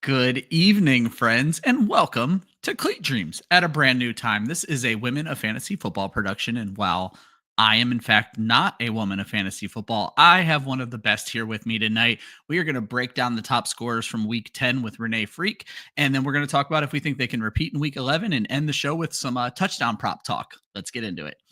Good evening, friends, and welcome to Cleat Dreams at a brand new time. This is a Women of Fantasy Football production, and while I am, in fact, not a woman of fantasy football, I have one of the best here with me tonight. We are going to break down the top scorers from week 10 with Renee Freak, and then we're going to talk about if we think they can repeat in week 11 and end the show with some touchdown prop talk. Let's get into it.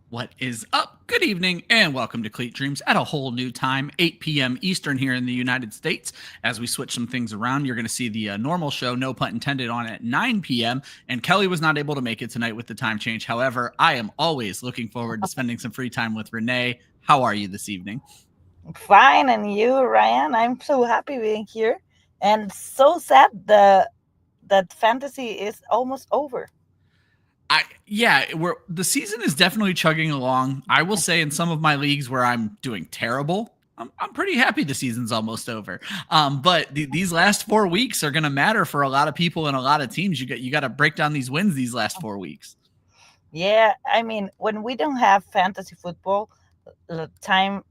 What is up? Good evening and welcome to Cleat Dreams at a whole new time, 8 p.m. Eastern here in the United States. As we switch some things around, you're going to see the normal show, no pun intended, on at 9 p.m. And Kelly was not able to make it tonight with the time change. However, I am always looking forward to spending some free time with Renee. How are you this evening? Fine, and you, Ryan? I'm so happy being here, and so sad that fantasy is almost over. The season is definitely chugging along. I will say in some of my leagues where I'm doing terrible, I'm pretty happy the season's almost over. But these last 4 weeks are going to matter for a lot of people and a lot of teams. You got to break down these wins these last 4 weeks. Yeah, I mean, when we don't have fantasy football, the time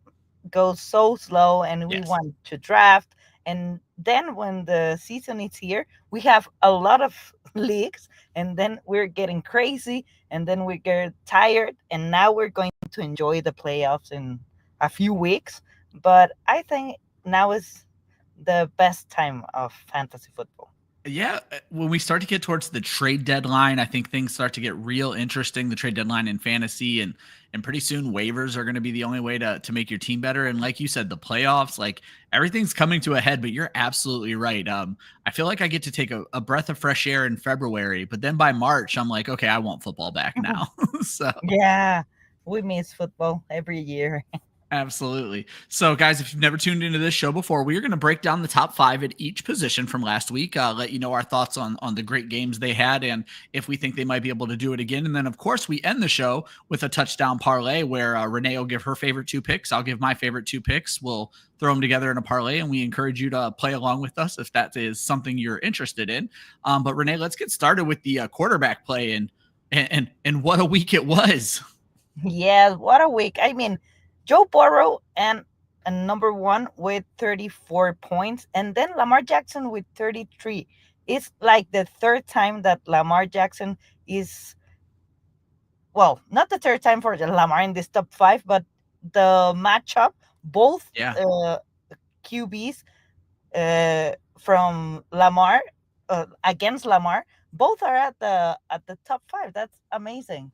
goes so slow, and we want to draft. And then when the season is here, we have a lot of leagues, and then we're getting crazy, and then we get tired, and now we're going to enjoy the playoffs in a few weeks. But I think now is the best time of fantasy football. Yeah, when we start to get towards the trade deadline, I think things start to get real interesting. The trade deadline in fantasy, and pretty soon waivers are going to be the only way to make your team better. And like you said, the playoffs, like everything's coming to a head. But you're absolutely right. I feel like I get to take a breath of fresh air in February, but then by March, I'm like, okay, I want football back now. So yeah, we miss football every year. Absolutely. So, guys, if you've never tuned into this show before, we are going to break down the top 5 at each position from last week, let you know our thoughts on the great games they had and if we think they might be able to do it again. And then, of course, we end the show with a touchdown parlay where Renee will give her favorite 2 picks. I'll give my favorite 2 picks. We'll throw them together in a parlay, and we encourage you to play along with us if that is something you're interested in. But, Renee, let's get started with the quarterback play and what a week it was. Yeah, what a week. I mean, Joe Burrow and number 1 with 34 points, and then Lamar Jackson with 33. It's like the third time that Lamar Jackson is, well, not the third time for Lamar in this top 5, but the matchup, both QBs from Lamar against Lamar, both are at the top 5. That's amazing.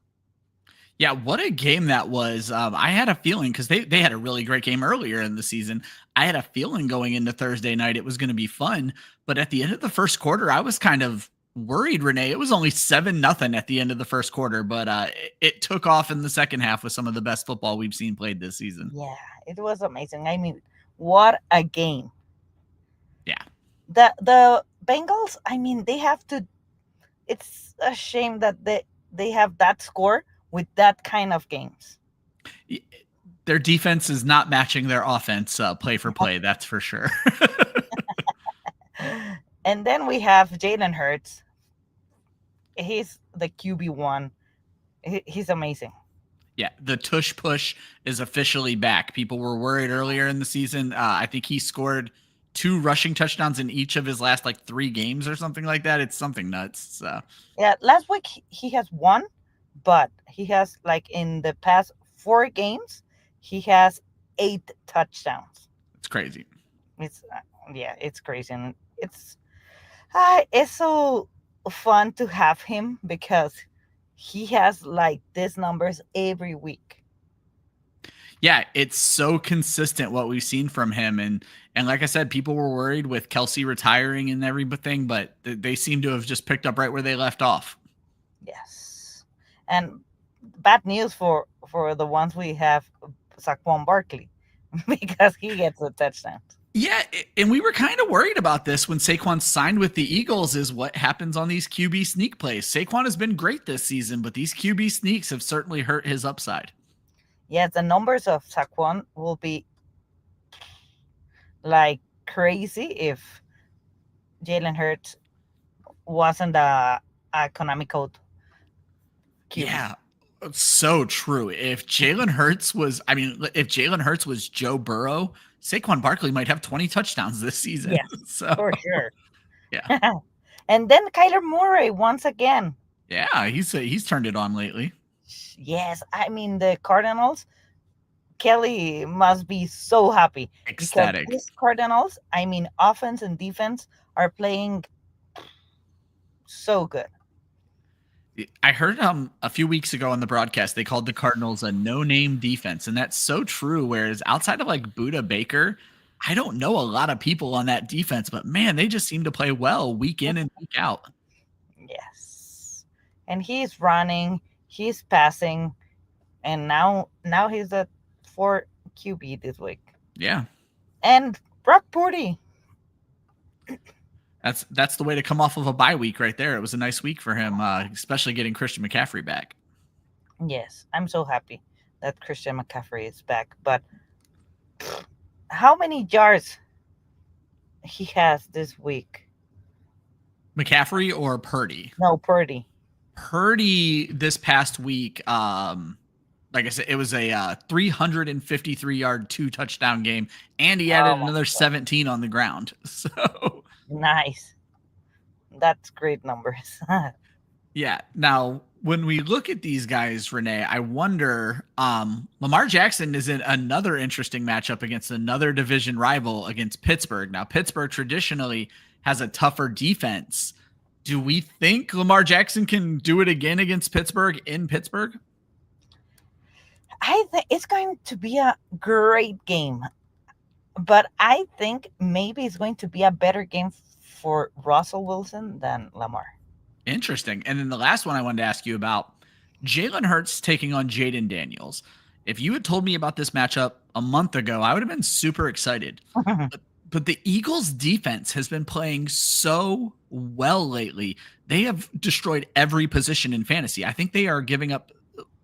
Yeah, what a game that was. I had a feeling because they had a really great game earlier in the season. I had a feeling going into Thursday night it was going to be fun. But at the end of the first quarter, I was kind of worried, Renee. It was only 7-0 at the end of the first quarter, but it took off in the second half with some of the best football we've seen played this season. Yeah, it was amazing. I mean, what a game. Yeah. The Bengals, I mean, they have to, it's a shame that they have that score with that kind of games. Their defense is not matching their offense play for play, that's for sure. And then we have Jalen Hurts. He's the QB1. He's amazing. Yeah, the tush push is officially back. People were worried earlier in the season. I think he scored 2 rushing touchdowns in each of his last 3 games or something like that. It's something nuts. So. Yeah, last week he has 1. But he has, in the past 4 games, he has 8 touchdowns. It's crazy. It's crazy. And it's so fun to have him because he has these numbers every week. Yeah, it's so consistent what we've seen from him. And like I said, people were worried with Kelsey retiring and everything, but they seem to have just picked up right where they left off. Yes. And bad news for the ones we have Saquon Barkley because he gets a touchdown. Yeah, and we were kind of worried about this when Saquon signed with the Eagles is what happens on these QB sneak plays. Saquon has been great this season, but these QB sneaks have certainly hurt his upside. Yeah, the numbers of Saquon will be crazy if Jalen Hurts wasn't a economical QB. Yeah, so true. If Jalen Hurts was, I mean, if Jalen Hurts was Joe Burrow, Saquon Barkley might have 20 touchdowns this season. Yes, So, for sure. yeah. And then Kyler Murray once again. Yeah, he's turned it on lately. Yes, I mean the Cardinals. Kelly must be so happy because Ecstatic. these Cardinals, I mean, offense and defense are playing so good. I heard a few weeks ago on the broadcast they called the Cardinals a no-name defense, and that's so true. Whereas outside of like Buda Baker, I don't know a lot of people on that defense, but man, they just seem to play well week in and week out. Yes, and he's running, he's passing, and now he's at 4 QB this week. Yeah, And Brock Purdy. that's the way to come off of a bye week right there. It was a nice week for him, especially getting Christian McCaffrey back. Yes, I'm so happy that Christian McCaffrey is back. But how many yards he has this week? McCaffrey or Purdy? No, Purdy. Purdy this past week, like I said, it was a 353-yard 2-touchdown game, and he added another 17 on the ground. So nice. That's great numbers. yeah. Now, when we look at these guys, Renee, I wonder, Lamar Jackson is in another interesting matchup against another division rival against Pittsburgh. Now, Pittsburgh traditionally has a tougher defense. Do we think Lamar Jackson can do it again against Pittsburgh in Pittsburgh? I think it's going to be a great game, but I think maybe it's going to be a better game for Russell Wilson than Lamar. Interesting. And then the last one I wanted to ask you about, Jalen Hurts taking on Jaden Daniels. If you had told me about this matchup a month ago, I would have been super excited. But the Eagles defense has been playing so well lately. They have destroyed every position in fantasy. I think they are giving up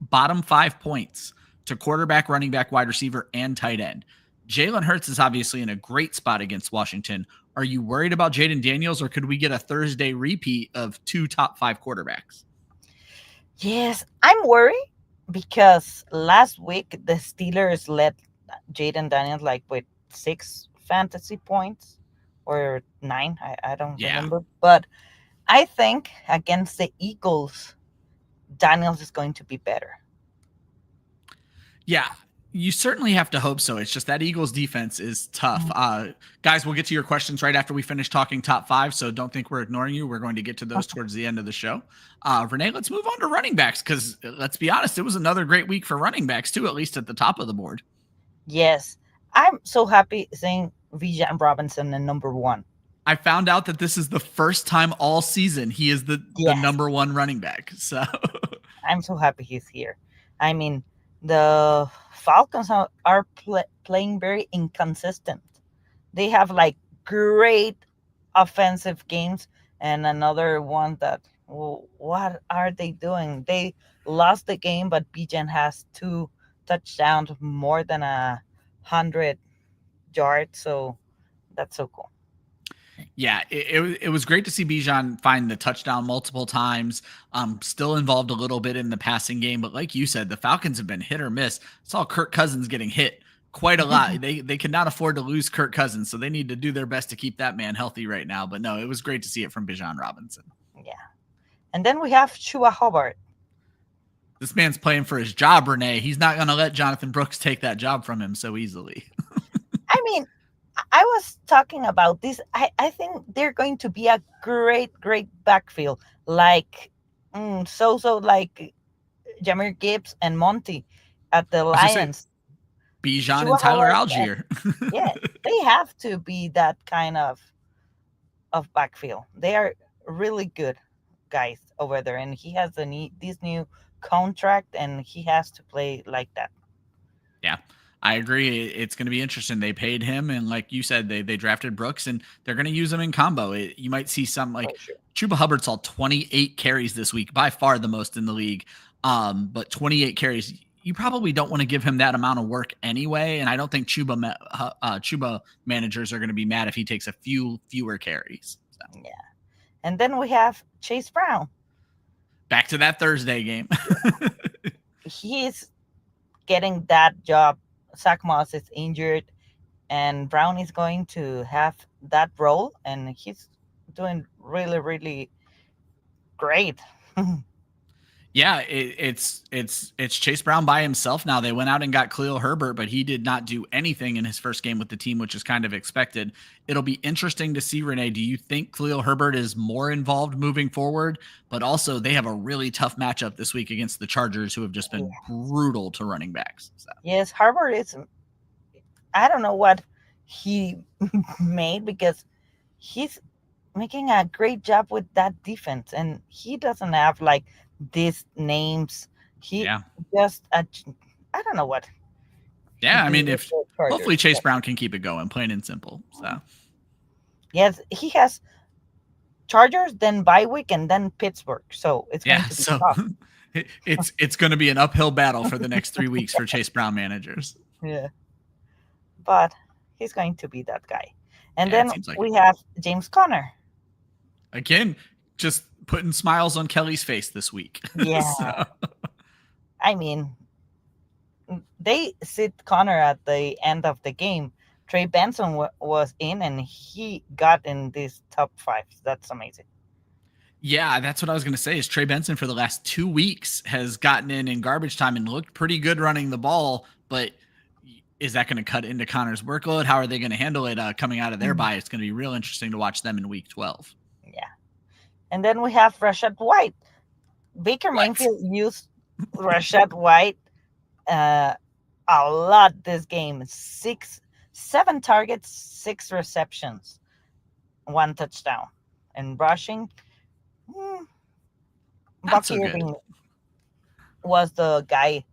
bottom 5 points to quarterback, running back, wide receiver, and tight end. Jalen Hurts is obviously in a great spot against Washington. Are you worried about Jaden Daniels, or could we get a Thursday repeat of 2 top 5 quarterbacks? Yes, I'm worried because last week the Steelers led Jaden Daniels like with 6 fantasy points or 9. I don't remember. But I think against the Eagles, Daniels is going to be better. Yeah, you certainly have to hope so. It's just that Eagles defense is tough. Guys, we'll get to your questions right after we finish talking top 5, so don't think we're ignoring you. We're going to get to those towards the end of the show. Renee, let's move on to running backs because let's be honest, it was another great week for running backs too, at least at the top of the board. Yes, I'm so happy seeing Bijan Robinson in number 1. I found out that this is the first time all season he is the number 1 running back. So I'm so happy he's here. I mean, the Falcons are playing very inconsistent. They have like great offensive games and another one that, well, what are they doing? They lost the game, but Bijan has 2 touchdowns, more than 100 yards. So that's so cool. Yeah, it was great to see Bijan find the touchdown multiple times. Still involved a little bit in the passing game, but like you said, the Falcons have been hit or miss. Saw Kirk Cousins getting hit quite a lot. They could not afford to lose Kirk Cousins, so they need to do their best to keep that man healthy right now. But no, it was great to see it from Bijan Robinson. Yeah, and then we have Chuba Hubbard. This man's playing for his job, Renee. He's not going to let Jonathan Brooks take that job from him so easily. I mean, I was talking about this. I think they're going to be a great backfield, like like Jahmyr Gibbs and Monty at the Lions. Bijan and Tyler Algier. Yeah, they have to be that kind of backfield. They are really good guys over there, and he has this new contract, and he has to play like that. Yeah. I agree. It's going to be interesting. They paid him, and like you said, they drafted Brooks, and they're going to use him in combo. You might see some like Chuba Hubbard saw 28 carries this week, by far the most in the league. But 28 carries, you probably don't want to give him that amount of work anyway. And I don't think Chuba managers are going to be mad if he takes a fewer carries. So. Yeah. And then we have Chase Brown. Back to that Thursday game. He's getting that job. Zach Moss is injured, and Brown is going to have that role, and he's doing really, really great. Yeah, it's Chase Brown by himself now. They went out and got Khalil Herbert, but he did not do anything in his first game with the team, which is kind of expected. It'll be interesting to see, Renee. Do you think Khalil Herbert is more involved moving forward? But also, they have a really tough matchup this week against the Chargers, who have just been brutal to running backs. So. Yes, Herbert is. I don't know what he made, because he's making a great job with that defense, and he doesn't have like these names. He just I don't know what. Yeah, I mean, if hopefully Chase Brown can keep it going, plain and simple. So yes, he has Chargers, then bye week, and then Pittsburgh. So it's going to be tough. It's going to be an uphill battle for the next 3 weeks for Chase Brown managers. Yeah, but he's going to be that guy. And then we have James Conner. Again, just putting smiles on Kelly's face this week. Yeah. So. I mean, they sit Conner at the end of the game. Trey Benson was in, and he got in these top 5. That's amazing. Yeah, that's what I was going to say is Trey Benson for the last 2 weeks has gotten in garbage time and looked pretty good running the ball, but is that going to cut into Conner's workload? How are they going to handle it coming out of their bye? It's going to be real interesting to watch them in week 12. Yeah. And then we have Rashad White. Baker Mayfield used Rashad White a lot this game. 7 targets, 6 receptions, 1 touchdown. And rushing, Bucky Irving was the guy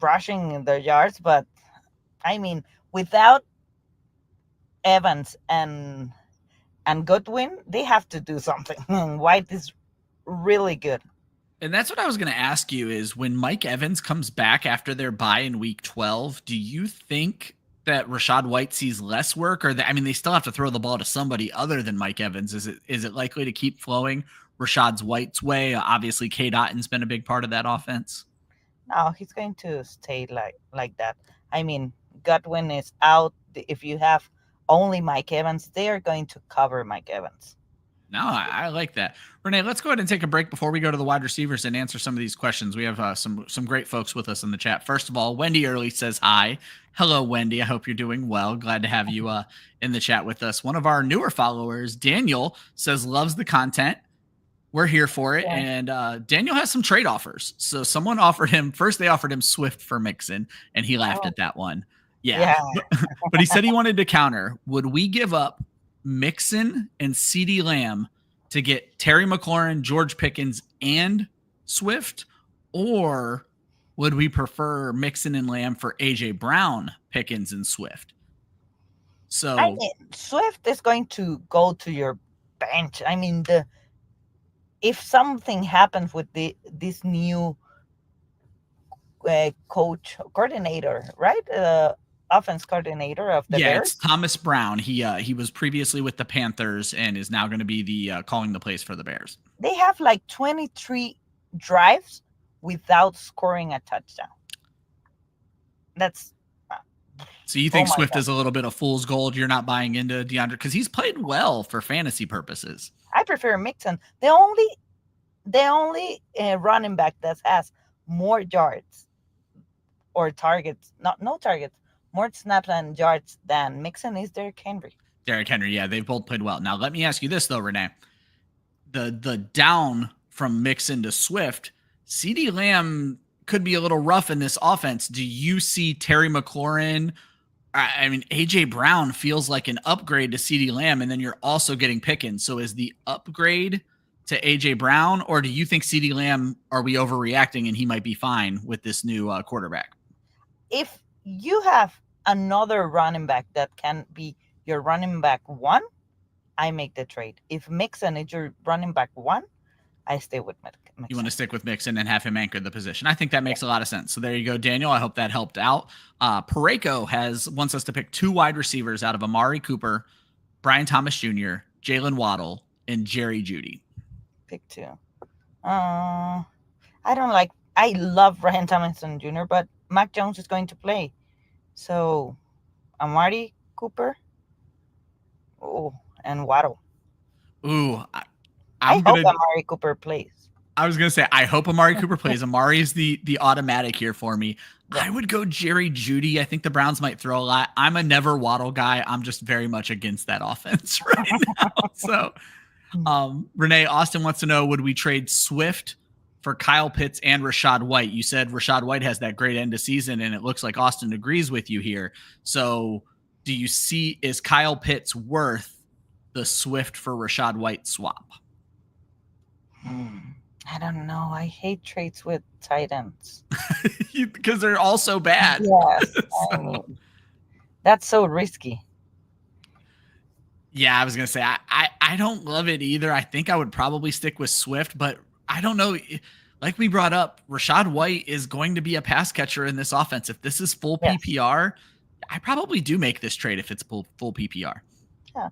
rushing the yards, but I mean, without Evans and Goodwin, they have to do something. White is really good. And that's what I was going to ask you is when Mike Evans comes back after their bye in week 12, do you think that Rashad White sees less work, or that, I mean, they still have to throw the ball to somebody other than Mike Evans? Is it likely to keep flowing Rashad White's way? Obviously, Cade Otton's been a big part of that offense. No, he's going to stay like that. I mean, Godwin is out. If you have only Mike Evans, they are going to cover Mike Evans. No, I like that. Renee, let's go ahead and take a break before we go to the wide receivers and answer some of these questions. We have some great folks with us in the chat. First of all, Wendy Early says hi. Hello, Wendy. I hope you're doing well. Glad to have you in the chat with us. One of our newer followers, Daniel, says loves the content. We're here for it. Yeah. And Daniel has some trade offers. So someone offered him, first they offered him Swift for Mixon, and he laughed at that one. Yeah. But he said he wanted to counter. Would we give up Mixon and CeeDee Lamb to get Terry McLaurin, George Pickens, and Swift? Or would we prefer Mixon and Lamb for A.J. Brown, Pickens, and Swift? So I mean, Swift is going to go to your bench. I mean, if something happens with this new coordinator, right? Offense coordinator of the Bears. It's Thomas Brown. He was previously with the Panthers and is now going to be the calling the plays for the Bears. They have like 23 drives without scoring a touchdown. That's so you think Swift is a little bit of fool's gold? You're not buying into DeAndre because he's played well for fantasy purposes. I prefer Mixon. The only running back that has more yards or targets, no targets, more snaps and yards than Mixon is Derrick Henry. Derrick Henry, yeah, they've both played well. Now, let me ask you this, though, Renee. The down from Mixon to Swift, CeeDee Lamb could be a little rough in this offense. Do you see Terry McLaurin? I mean, A.J. Brown feels like an upgrade to CeeDee Lamb, and then you're also getting Pickens. So is the upgrade to A.J. Brown, or do you think CeeDee Lamb, are we overreacting and he might be fine with this new quarterback? If you have another running back that can be your running back 1, I make the trade. If Mixon is your running back 1, I stay with You want to stick with Mixon and have him anchor the position. I think that makes a lot of sense. So there you go, Daniel. I hope that helped out. Pareko wants us to pick 2 wide receivers out of Amari Cooper, Brian Thomas Jr., Jalen Waddle, and Jerry Jeudy. Pick 2. I love Brian Thomason Jr., but Mac Jones is going to play. So Amari Cooper. And Waddle. I hope Amari Cooper plays. I was going to say, I hope Amari Cooper plays. Amari is the automatic here for me. Yeah. I would go Jerry Jeudy. I think the Browns might throw a lot. I'm a never Waddle guy. I'm just very much against that offense right now. So, Renee, Austin wants to know, would we trade Swift for Kyle Pitts and Rachaad White? You said Rachaad White has that great end of season, and it looks like Austin agrees with you here. So do you see, is Kyle Pitts worth the Swift for Rachaad White swap? I don't know. I hate trades with tight ends. Because they're all so bad. Yes. I mean, that's so risky. Yeah, I was going to say, I don't love it either. I think I would probably stick with Swift, but I don't know. Like we brought up, Rachaad White is going to be a pass catcher in this offense. If this is full PPR, I probably do make this trade if it's full PPR. Yeah.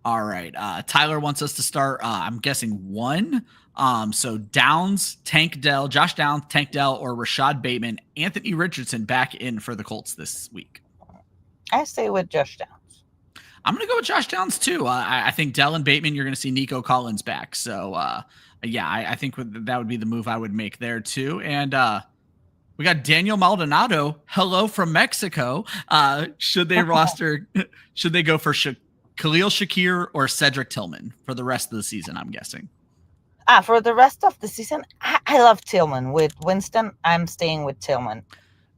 All right. Tyler wants us to start, I'm guessing 1. So Downs, Tank Dell, Josh Downs, Tank Dell, or Rashad Bateman, Anthony Richardson back in for the Colts this week. I stay with Josh Downs. I'm going to go with Josh Downs too. I think Dell and Bateman, you're going to see Nico Collins back. So I think that would be the move I would make there too. And we got Daniel Maldonado. Hello from Mexico. Should they go for Khalil Shakir or Cedric Tillman for the rest of the season, I'm guessing? For the rest of the season, I love Tillman. With Winston, I'm staying with Tillman.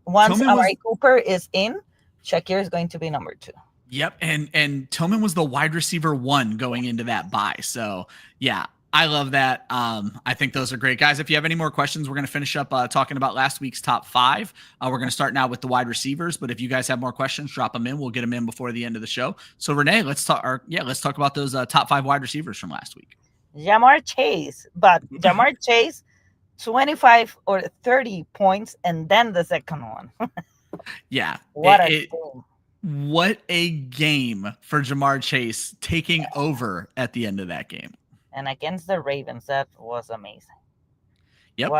Once Amari Cooper is in, Shakir is going to be number 2. Yep, and Tillman was the wide receiver 1 going into that bye. So, yeah, I love that. I think those are great, guys. If you have any more questions, we're going to finish up talking about last week's top 5. We're going to start now with the wide receivers, but if you guys have more questions, drop them in. We'll get them in before the end of the show. So, Renee, let's talk about those top 5 wide receivers from last week. Jamar Chase, but Jamar Chase, 25 or 30 points, and then the second one. Yeah. What a game for Jamar Chase taking over at the end of that game. And against the Ravens, that was amazing. Yep.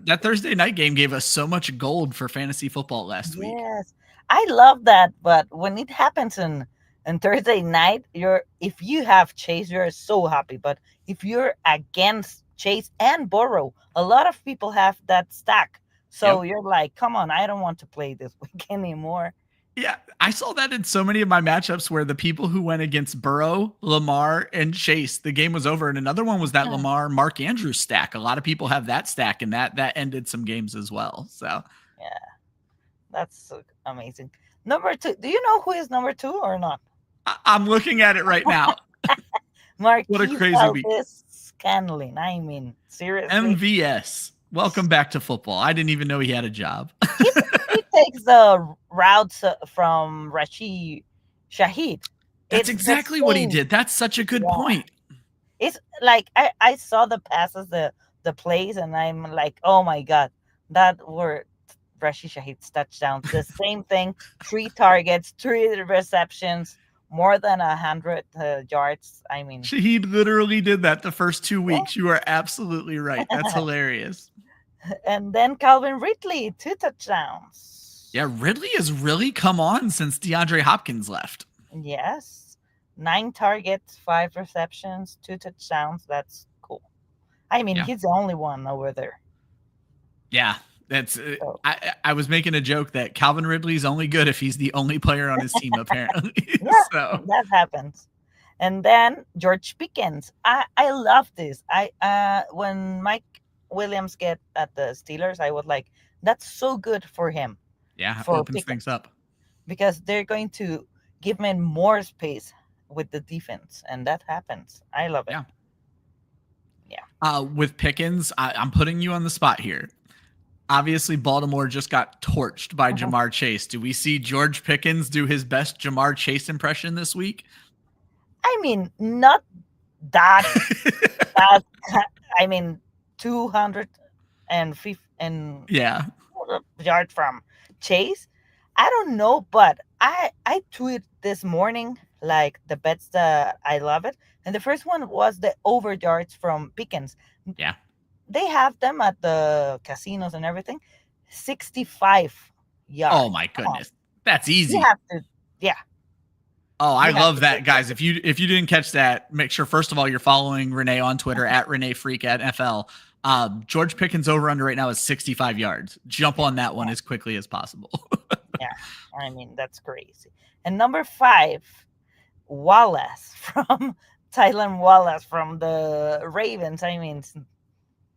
That Thursday night game gave us so much gold for fantasy football last week. Yes. I love that. But when it happens on Thursday night, if you have Chase, you're so happy. But if you're against Chase and Burrow, a lot of people have that stack. So you're like, come on, I don't want to play this week anymore. Yeah, I saw that in so many of my matchups where the people who went against Burrow, Lamar, and Chase, the game was over. And another one was that Lamar, Mark Andrews stack. A lot of people have that stack, and that ended some games as well. So yeah, that's so amazing. Number 2. Do you know who is number 2 or not? I'm looking at it right now. Mark, what a crazy week. Scanlon. I mean, seriously. MVS. Welcome back to football. I didn't even know he had a job. He takes the routes from Rashid Shaheed. That's exactly what he did. That's such a good point. It's like I saw the passes, the plays, and I'm like, oh my God, that were Rashid Shaheed's touchdowns. The same thing, 3 targets, 3 receptions, more than 100 yards. I mean, Shaheed literally did that the first 2 weeks. You are absolutely right. That's hilarious. And then Calvin Ridley, 2 touchdowns. Yeah, Ridley has really come on since DeAndre Hopkins left. Yes. 9 targets, 5 receptions, 2 touchdowns. That's cool. I mean, he's the only one over there. Yeah, that's. I was making a joke that Calvin Ridley's only good if he's the only player on his team, apparently. So that happens. And then George Pickens. I love this. When Mike Williams get at the Steelers, I was like, that's so good for him. Yeah, opens things up. Because they're going to give him more space with the defense, and that happens. I love it. Yeah. With Pickens, I'm putting you on the spot here. Obviously, Baltimore just got torched by Jamar Chase. Do we see George Pickens do his best Jamar Chase impression this week? I mean, not that I mean, 250 and Yeah. yard from Chase. I don't know, but I tweeted this morning like the bets that I love it, and the first one was the over yards from Pickens. Yeah. They have them at the casinos and everything. 65 Oh yards. my Come on, goodness. That's you easy. have to. Yeah, Oh, I you have love to that, take that. guys. If you didn't catch that, make sure first of all you're following Renee on Twitter at Renee Freak at FL. George Pickens over under right now is 65 yards. Jump on that one as quickly as possible. Yeah, I mean that's crazy. And number 5, Wallace from Tylen Wallace from the Ravens. I mean,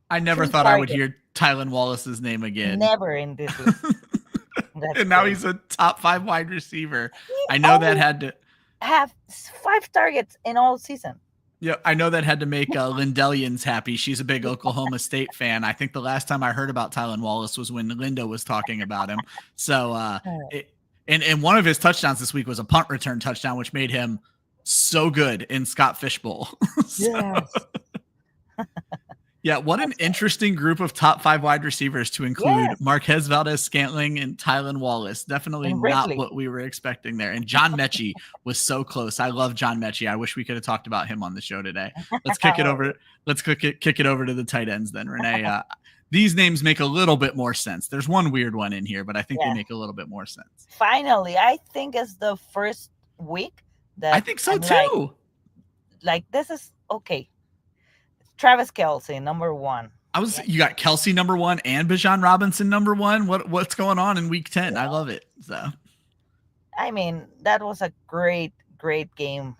I never three thought I would targets, hear Tylen Wallace's name again. never in this list. That's And now crazy. he's a top 5 wide receiver. He I know that only had to have 5 targets in all season. Yeah, I know that had to make Lindellians happy. She's a big Oklahoma State fan. I think the last time I heard about Tylen Wallace was when Linda was talking about him. So, and one of his touchdowns this week was a punt return touchdown, which made him so good in Scott Fishbowl. So, Yes. yeah, what an interesting group of top 5 wide receivers to include Yes. Marquez Valdez-Scantling and Tylen Wallace. Definitely And not Ridley. what we were expecting there. And John Mechie was so close. I love John Mechie. I wish we could have talked about him on the show today. Let's kick it over. Let's kick it over to the tight ends then, Renee. These names make a little bit more sense. There's one weird one in here, but I think they make a little bit more sense. Finally, I think it's the first week that I think so I'm too. Like this is okay. Travis Kelce, number 1. You got Kelsey number 1 and Bijan Robinson number 1. What's going on in week 10? I love it. So I mean, that was a great game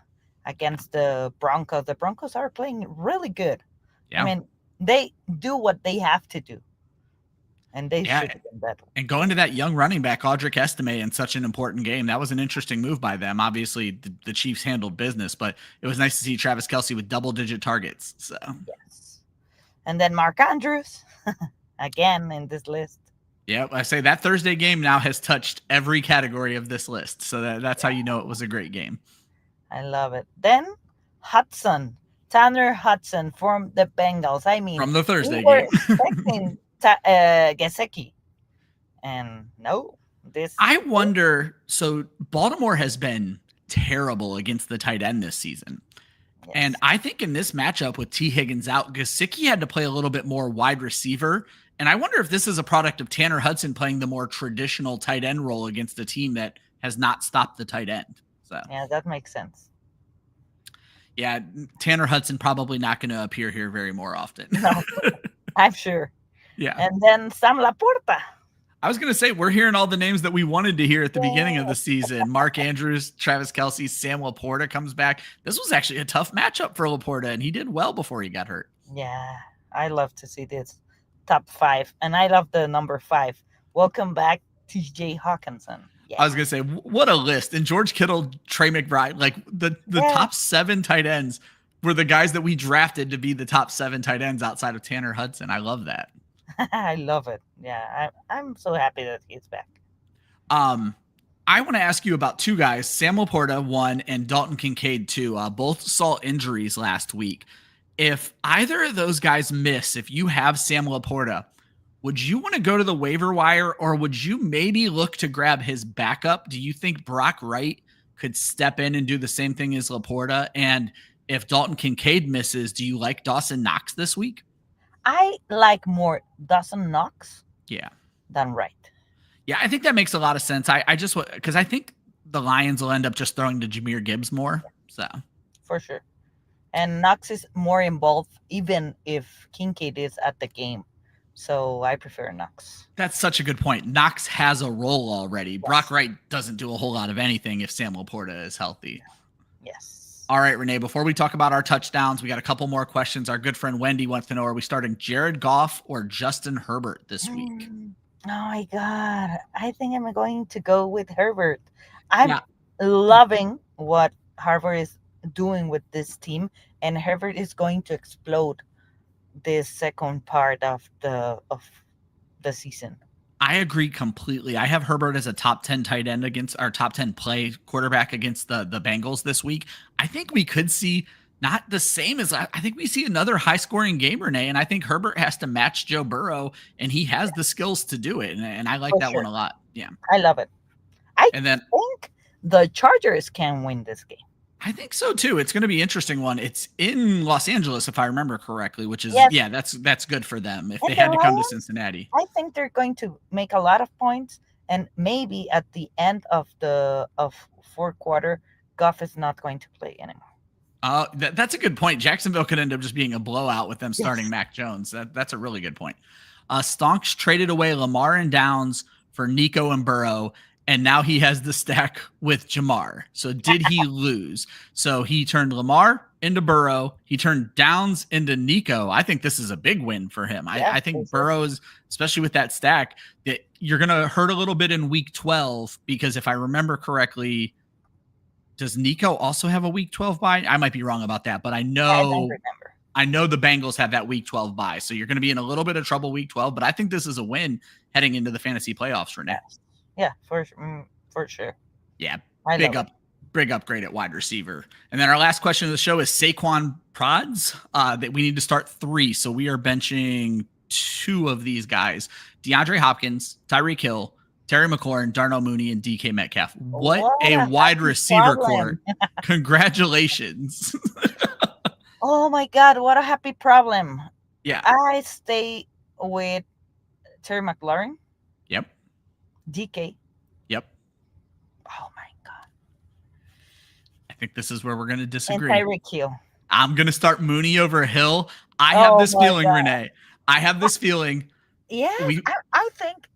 against the Broncos. The Broncos are playing really good. yeah. I mean, they do what they have to do. And they should have done that. And going to that young running back, Audric Estime, in such an important game, that was an interesting move by them. Obviously, the Chiefs handled business, but it was nice to see Travis Kelce with double-digit targets. So Yes. And then Mark Andrews, again in this list. yeah, I say that Thursday game now has touched every category of this list. So that's how you know it was a great game. I love it. Then Tanner Hudson from the Bengals. I mean, From the Thursday we were game. expecting Gesicki. And no, this. I wonder, so Baltimore has been terrible against the tight end this season. Yes. And I think in this matchup with T. Higgins out, Gesicki had to play a little bit more wide receiver. And I wonder if this is a product of Tanner Hudson playing the more traditional tight end role against a team that has not stopped the tight end. So Yeah, that makes sense. Yeah, Tanner Hudson probably not going to appear here very more often. No, I'm sure. Yeah. And then Sam Laporta. I was going to say, we're hearing all the names that we wanted to hear at the beginning of the season. Mark Andrews, Travis Kelce, Sam Laporta comes back. This was actually a tough matchup for Laporta, and he did well before he got hurt. Yeah, I love to see this top 5. And I love the number 5. Welcome back, TJ Hawkinson. Yeah. I was going to say, what a list. And George Kittle, Trey McBride, like the top 7 tight ends were the guys that we drafted to be the top 7 tight ends outside of Tanner Hudson. I love that. I love it. Yeah, I'm so happy that he's back. I want to ask you about 2 guys, Sam Laporta, 1, and Dalton Kincaid, 2. Both saw injuries last week. If either of those guys miss, if you have Sam Laporta, would you want to go to the waiver wire, or would you maybe look to grab his backup? Do you think Brock Wright could step in and do the same thing as Laporta? And if Dalton Kincaid misses, do you like Dawson Knox this week? I like more Dawson Knox than Wright. Yeah, I think that makes a lot of sense. I just, because I think the Lions will end up just throwing to Jahmyr Gibbs more. So for sure. And Knox is more involved even if Kincaid is at the game. So I prefer Knox. That's such a good point. Knox has a role already. Yes. Brock Wright doesn't do a whole lot of anything if Sam Laporta is healthy. Yes. All right, Renee, before we talk about our touchdowns, we got a couple more questions. Our good friend Wendy wants to know, are we starting Jared Goff or Justin Herbert this week? Oh my God. I think I'm going to go with Herbert. I'm loving what Harvard is doing with this team, and Herbert is going to explode this second part of the season. I agree completely. I have Herbert as a top 10 tight end against our top 10 play quarterback against the Bengals this week. I think we could see Not the same as I think we see another high scoring game, Renee, and I think Herbert has to match Joe Burrow, and he has the skills to do it, and I like For that one sure. a lot. Yeah, I love it. I and then think the Chargers can win this game. I think so too. It's going to be an interesting one. It's in Los Angeles, if I remember correctly, which is Yes, that's good for them if and they the had to come to Lions, Cincinnati. I think they're going to make a lot of points, and maybe at the end of the fourth quarter, Goff is not going to play anymore. That's a good point. Jacksonville could end up just being a blowout with them starting Yes. Mac Jones. That's a really good point. Stonks traded away Lamar and Downs for Nico and Burrow, and now he has the stack with Jamar. So did he lose? So he turned Lamar into Burrow. He turned Downs into Nico. I think this is a big win for him. Yeah, I think Burrow's, especially with that stack, that you're going to hurt a little bit in week 12 because if I remember correctly, does Nico also have a week 12 bye? I might be wrong about that, but I don't know remember. the Bengals have that week 12 bye. So you're going to be in a little bit of trouble week 12, but I think this is a win heading into the fantasy playoffs, Renee. Yeah, for sure. Yeah, big upgrade at wide receiver. And then our last question of the show is Saquon Prods. That we need to start 3. So we are benching 2 of these guys: DeAndre Hopkins, Tyreek Hill, Terry McLaurin, Darnell Mooney, and DK Metcalf. What a wide receiver core. Congratulations. Oh my God, what a happy problem. Yeah. I stay with Terry McLaurin. Yep. DK. Yep. Oh my God. I think this is where we're going to disagree. And Tyreek Hill. I'm going to start Mooney over Hill. I have this feeling, God. Renee. I have this feeling. Yeah, I think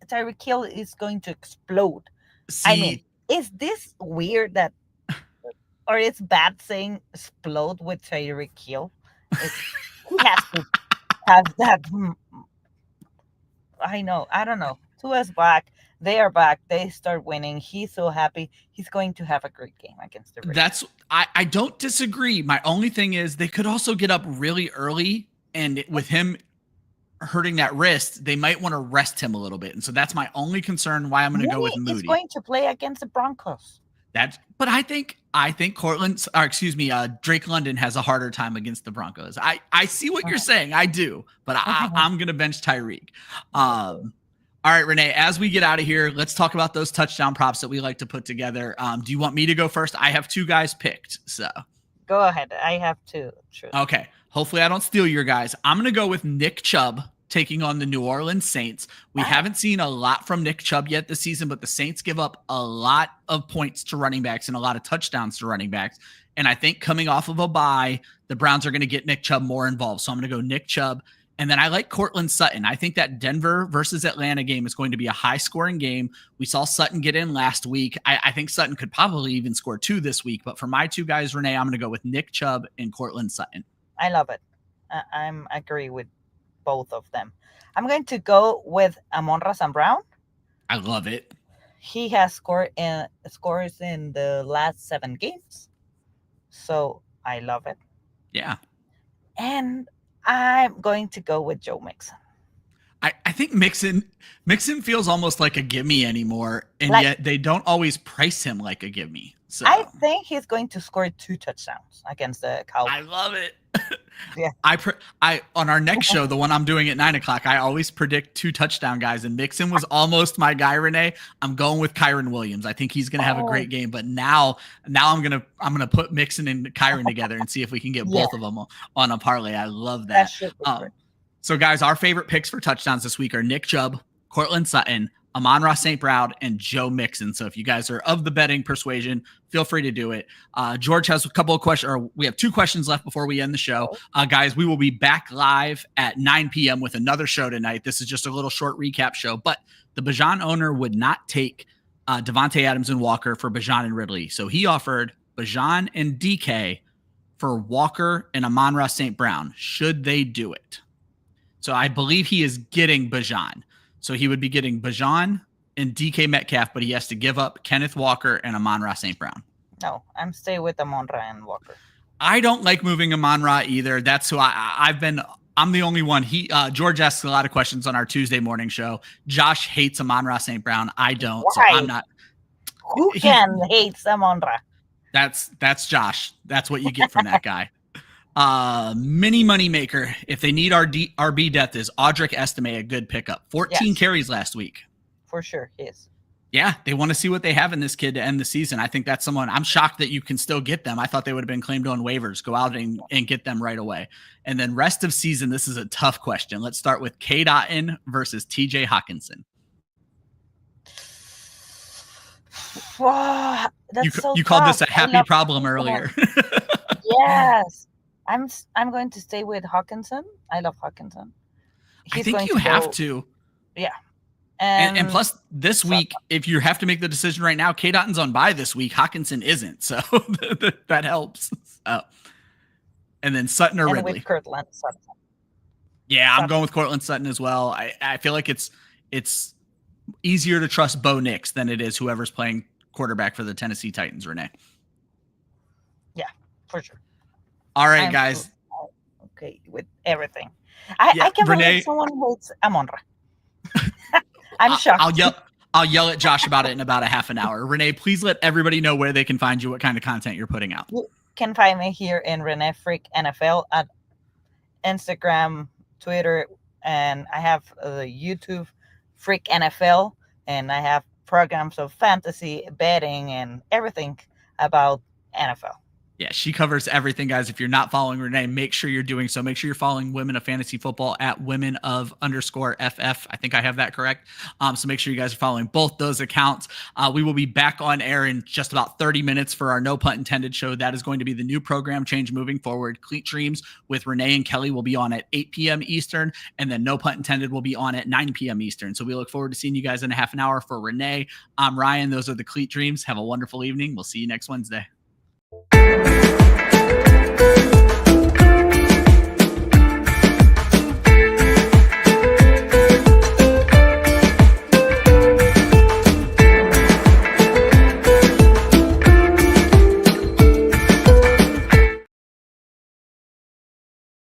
Tyreek Hill is going to explode. See, I mean, is this weird that, or it's bad saying explode with Tyreek Hill? He has to have that. I know. I don't know. Tua's back. They are back. They start winning. He's so happy. He's going to have a great game against the Raiders. I don't disagree. My only thing is they could also get up really early, and with him hurting that wrist, they might want to rest him a little bit. And so that's my only concern why I'm going to go with Moody. He's going to play against the Broncos. But I think Drake London has a harder time against the Broncos. I see what you're saying. I do, but I'm going to bench Tyreek. All right, Renee, as we get out of here, let's talk about those touchdown props that we like to put together. Do you want me to go first? I have 2 guys picked, so. Go ahead. I have 2. True. Okay. Hopefully I don't steal your guys. I'm going to go with Nick Chubb taking on the New Orleans Saints. We haven't seen a lot from Nick Chubb yet this season, but the Saints give up a lot of points to running backs and a lot of touchdowns to running backs. And I think coming off of a bye, the Browns are going to get Nick Chubb more involved. So I'm going to go Nick Chubb. And then I like Cortland Sutton. I think that Denver versus Atlanta game is going to be a high-scoring game. We saw Sutton get in last week. I think Sutton could probably even score 2 this week. But for my 2 guys, Renee, I'm going to go with Nick Chubb and Cortland Sutton. I love it. I agree with both of them. I'm going to go with Amon-Ra St. Brown. I love it. He has scores in the last 7 games. So I love it. Yeah. And I'm going to go with Joe Mixon. I think Mixon feels almost like a gimme anymore, and yet they don't always price him like a gimme. So I think he's going to score 2 touchdowns against the Cowboys. I love it. Yeah. I on our next show, the one I'm doing at 9:00, I always predict 2 touchdown guys, and Mixon was almost my guy, Renee. I'm going with Kyron Williams. I think he's gonna have a great game, but now I'm gonna put Mixon and Kyron together and see if we can get both of them on a parlay. I love that. So guys, our favorite picks for touchdowns this week are Nick Chubb, Cortland Sutton, Amon-Ra St. Brown, and Joe Mixon. So if you guys are of the betting persuasion, feel free to do it. George has a couple of questions, or we have 2 questions left before we end the show. Guys, we will be back live at 9 p.m. with another show tonight. This is just a little short recap show, but the Bijan owner would not take Devontae Adams and Walker for Bijan and Ridley. So he offered Bijan and DK for Walker and Amon-Ra St. Brown. Should they do it? So I believe he is getting Bijan. So he would be getting Bijan and DK Metcalf, but he has to give up Kenneth Walker and Amon-Ra St. Brown. No, I'm staying with Amon-Ra and Walker. I don't like moving Amon-Ra either. That's who I'm the only one. George asks a lot of questions on our Tuesday morning show. Josh hates Amon-Ra St. Brown. I don't. Why? So I'm not. Who can hate Amon-Ra? That's Josh. That's what you get from that guy. Mini money maker. If they need RB depth, is Audric Estime a good pickup? 14 carries last week. For sure, he is. Yeah, they want to see what they have in this kid to end the season. I think that's someone I'm shocked that you can still get them. I thought they would have been claimed on waivers. Go out and get them right away. And then rest of season, this is a tough question. Let's start with K. Dotton versus TJ Hawkinson. Wow, you called this a happy problem earlier. Yes. I'm going to stay with Hawkinson. I love Hawkinson. I think you have to. Yeah. And plus, this week, if you have to make the decision right now, K. Dotton's on bye this week. Hawkinson isn't, so that helps. And then Sutton or Ridley. With Cortland Sutton. Yeah, I'm going with Cortland Sutton as well. I feel like it's easier to trust Bo Nix than it is whoever's playing quarterback for the Tennessee Titans, Renee. Yeah, for sure. All right, guys. Okay, with everything. I can't believe someone hates Amon-Ra. I'm shocked. I'll yell at Josh about it in about a half an hour. Renee, please let everybody know where they can find you, what kind of content you're putting out. You can find me here in Renee Freak NFL at Instagram, Twitter, and I have YouTube Freak NFL, and I have programs of fantasy, betting, and everything about NFL. Yeah, she covers everything, guys. If you're not following Renee, make sure you're doing so. Make sure you're following Women of Fantasy Football at women_of_FF. I think I have that correct. So make sure you guys are following both those accounts. We will be back on air in just about 30 minutes for our No Pun Intended show. That is going to be the new program change moving forward. Cleat Dreams with Renee and Kelly will be on at 8 p.m. Eastern, and then No Pun Intended will be on at 9 p.m. Eastern. So we look forward to seeing you guys in a half an hour. For Renee, I'm Ryan. Those are the Cleat Dreams. Have a wonderful evening. We'll see you next Wednesday.